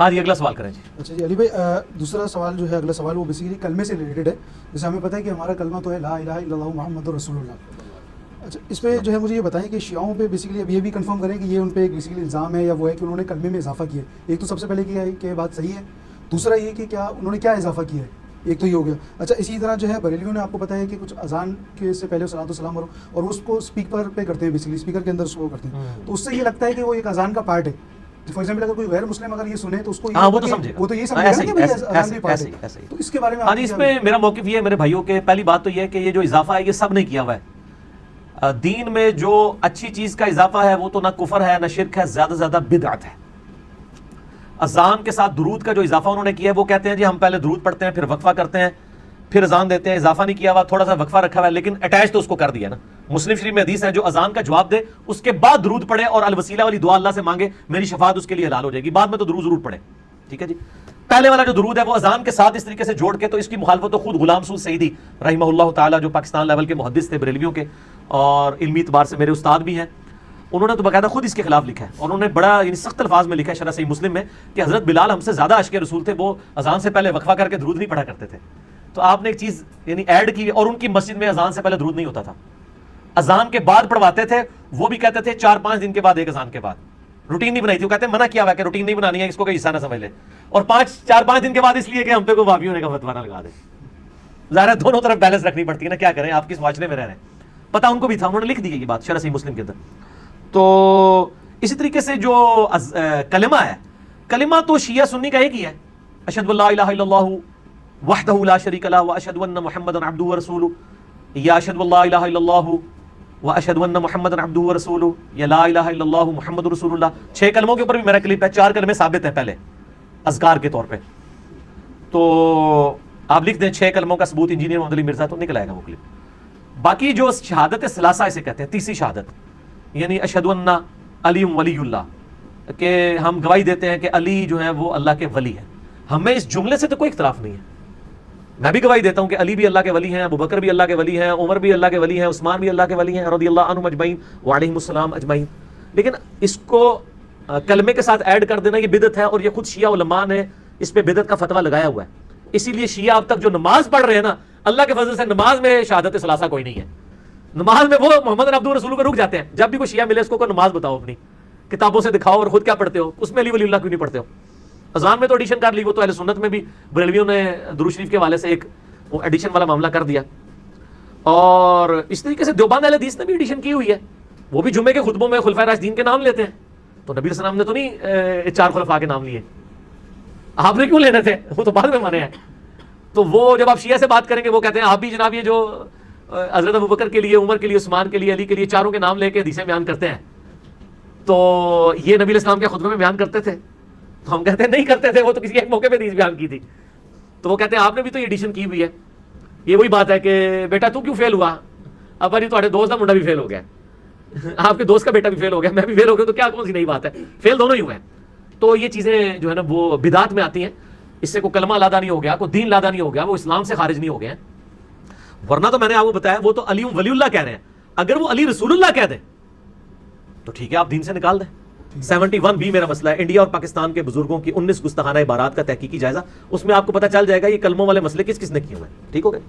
ہاں جی اگلا سوال کریں جی. اچھا جی علی بھائی، دوسرا سوال جو ہے، اگلا سوال وہ بیسیکلی کلمے سے ریلیٹڈ ہے. جیسے ہمیں پتہ ہے کہ ہمارا کلمہ تو ہے لا الہ الا اللہ محمد رسول اللہ. اچھا اس پہ جو ہے مجھے یہ بتائیں کہ شیعوں پہ بیسیکلی اب یہ بھی کنفرم کریں کہ یہ ان پہ ایک بیسیکلی الزام ہے یا وہ ہے کہ انہوں نے کلمے میں اضافہ کیا ہے. ایک تو سب سے پہلے کیا ہے کہ بات صحیح ہے، دوسرا یہ کہ کیا انہوں نے کیا اضافہ کیا ہے، ایک تو یہ ہو گیا. اچھا اسی طرح جو ہے بریلویوں نے آپ کو پتہ ہے کہ کچھ اذان کے سے پہلے صلاۃ والسلام اور اس کو اسپیکر پہ کرتے ہیں، بیسیکلی اسپیکر کے اندر اس کو کرتے ہیں. تو اس سے یہ لگتا ہے کہ وہ ایک اذان کا پارٹ ہے. فار ایگزامپل اگر کوئی غیر مسلم اگر یہ سنے تو اس کو وہ تو یہ سمجھے گا کہ بھائی اذان بھی پارٹ ہے. تو اس کے بارے میں ہاں جی اس پہ میرا موقف یہ ہے میرے بھائیوں کے، پہلی بات تو یہ ہے کہ یہ جو اضافہ ہے یہ سب نے کیا ہوا ہے. دین میں جو اچھی چیز کا اضافہ ہے وہ تو نہ کفر ہے نہ شرک ہے، زیادہ سے زیادہ بدعت ہے. اذان کے ساتھ درود کا جو اضافہ انہوں نے کیا ہے وہ کہتے ہیں جی ہم پہلے درود پڑھتے ہیں پھر وقفہ کرتے ہیں پھر اذان دیتے ہیں. اضافہ نہیں کیا ہوا، تھوڑا سا وقفہ رکھا ہوا ہے لیکن اٹیچ تو اس کو کر دیا نا. مسلم شریف میں حدیث ہے جو اذان کا جواب دے اس کے بعد درود پڑھے اور الوسیلہ والی دعا اللہ سے مانگے، میری شفاعت اس کے لیے حلال ہو جائے گی. بعد میں تو درود ضرور پڑھے. ٹھیک ہے جی. پہلے والا جو درود ہے وہ اذان کے ساتھ اس طریقے سے جوڑ کے، تو اس کی مخالفت تو خود غلام سعود سعیدی رحمہ اللہ تعالیٰ جو پاکستان لیول کے محدث تھے بریلویوں کے اور علمی اعتبار سے میرے استاد بھی ہیں، انہوں نے تو باقاعدہ خود اس کے خلاف لکھا ہے. اور انہوں نے بڑا یعنی سخت الفاظ میں لکھا ہے شرح صحیح مسلم میں کہ حضرت بلال ہم سے زیادہ عاشق رسول تھے، وہ اذان سے پہلے وقفہ کر کے درود نہیں پڑھا کرتے تھے. تو آپ نے ایک چیز یعنی ایڈ کی، اور ان کی مسجد میں اذان سے پہلے درود نہیں ہوتا تھا، اذان کے بعد پڑھواتے تھے. وہ بھی کہتے تھے 4-5 دن کے بعد ایک اذان کے بعد. روٹین نہیں بنائی تھی، وہ کہتے ہیں منع کیا ہوا کہ روٹین نہیں بنانی ہے، اس کو کوئی حصہ نہ سمجھ لے. اور 4-5 دن کے بعد اس لیے کہ ہم پہ کوئی وہابی ہونے کا فتویٰ نہ لگا دے. ظاہر ہے دونوں طرف بیلنس رکھنی پڑتی ہے نا، کیا کریں آپ کس معاشرے میں رہ رہے ہیں. پتہ ان کو بھی تھا، انہوں نے لکھ دی یہ بات شرح صحیح مسلم کے اندر. تو اسی طریقے سے جو کلمہ ہے، کلمہ تو شیعہ سنی کا ایک ہی ہے، اشہد اللہ الہ الا اللہ وحدہ لا شریک لہ واشہد ان محمدا عبدہ ورسولہ، یا اشہد اللہ الہ الا اللہ واشہد ان محمدا عبدہ ورسولہ، یا لا الہ الا اللہ محمد رسول اللہ. 6 کلموں کے اوپر بھی میرا کلپ ہے، 4 کلمے ثابت ہیں پہلے اذکار کے طور پہ. تو آپ لکھ دیں 6 کلموں کا ثبوت انجینئر محمد علی مرزا، تو نکل آئے گا وہ کلپ. باقی جو شہادت ثلاثہ اسے کہتے ہیں، تیسری شہادت، یعنی اشہد ان علی ولی اللہ، کہ ہم گواہی دیتے ہیں کہ علی جو ہے وہ اللہ کے ولی ہیں. ہمیں اس جملے سے تو کوئی اختلاف نہیں ہے. میں بھی گواہی دیتا ہوں کہ علی بھی اللہ کے ولی ہیں، ابوبکر بھی اللہ کے ولی ہیں، عمر بھی اللہ کے ولی ہیں، عثمان بھی اللہ کے ولی ہیں رضی اللہ عنہم اجمعین وعلیہم السلام اجمعین. لیکن اس کو کلمے کے ساتھ ایڈ کر دینا یہ بدعت ہے، اور یہ خود شیعہ علماء نے اس پہ بدعت کا فتویٰ لگایا ہوا ہے. اسی لیے شیعہ اب تک جو نماز پڑھ رہے ہیں نا، اللہ کے فضل سے نماز میں شہادت ثلاثہ کوئی نہیں ہے. نماز میں وہ محمد عبدہ رسول کو رک جاتے ہیں. جب بھی کوئی شیعہ ملے اس کو کوئی نماز بتاؤ اپنی کتابوں سے دکھاؤ اور خود کیا پڑھتے ہو، اس میں علی ولی اللہ کیوں نہیں پڑھتے ہو. اذان میں تو ایڈیشن کر لی، وہ تو اہل سنت میں بھی بریلویوں نے درود شریف کے حوالے سے ایک وہ ایڈیشن والا معاملہ کر دیا. اور اس طریقے سے دیوبند اہل حدیث نے بھی ایڈیشن کی ہوئی ہے، وہ بھی جمعے کے خطبوں میں خلفائے راشدین کے نام لیتے ہیں. تو نبی صلی اللہ علیہ وسلم نے تو نہیں 4 خلفاء کے نام لیے، آپ نے کیوں لینے تھے، وہ تو بعد میں مانے ہیں. تو وہ جب آپ شیعہ سے بات کریں گے وہ کہتے ہیں آپ بھی جناب یہ جو حضرت ابوبکر کے لیے، عمر کے لیے، عثمان کے لیے، علی کے لیے 4 کے نام لے کے حدیثیں بیان کرتے ہیں، تو یہ نبی علیہ السلام کے خطبے میں بیان کرتے تھے. تو ہم کہتے ہیں نہیں کرتے تھے، وہ تو کسی ایک موقع پہ حدیث بیان کی تھی. تو وہ کہتے ہیں آپ نے بھی تو یہ ایڈیشن کی ہوئی ہے. یہ وہی بات ہے کہ بیٹا تو کیوں فیل ہوا، اب اری تھوڑے دوست کا منڈا بھی فیل ہو گیا، آپ کے دوست کا بیٹا بھی فیل ہو گیا، میں بھی فیل ہو گیا، تو کیا کون سی نئی بات ہے، فیل دونوں ہی ہوئے ہیں. تو یہ چیزیں جو ہے نا وہ بدعت میں آتی ہیں. اس سے کوئی کلمہ علیحدہ نہیں ہو گیا، کوئی دین علیحدہ نہیں ہو گیا، وہ اسلام سے خارج نہیں ہو گئے ہیں. ورنہ تو میں نے آپ کو بتایا وہ تو علی ولی اللہ کہہ رہے ہیں، اگر وہ علی رسول اللہ کہہ دیں تو ٹھیک ہے آپ دین سے نکال دیں. 71B میرا مسئلہ ہے، انڈیا اور پاکستان کے بزرگوں کی 19 گستاخانہ عبارات کا تحقیقی جائزہ، اس میں آپ کو پتہ چل جائے گا یہ کلموں والے مسئلے کس کس نے کیے ہوئے ہیں. ٹھیک ہو گئے.